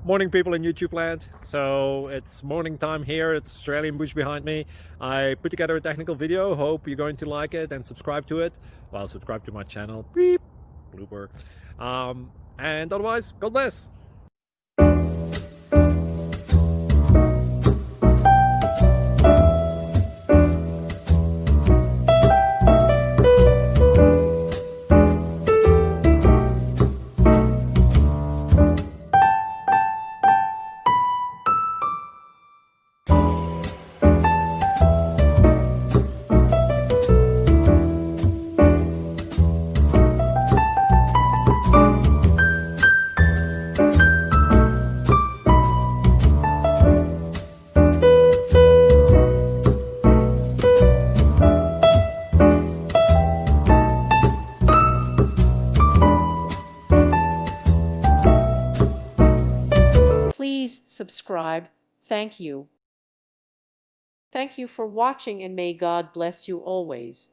Morning, people in YouTube land. So it's morning time here. It's Australian bush behind me. I put together a technical video. Hope you're going to like it and subscribe to it. Well, subscribe to my channel. Beep, blooper. And otherwise, God bless. Please subscribe. Thank you. Thank you for watching, and may God bless you always.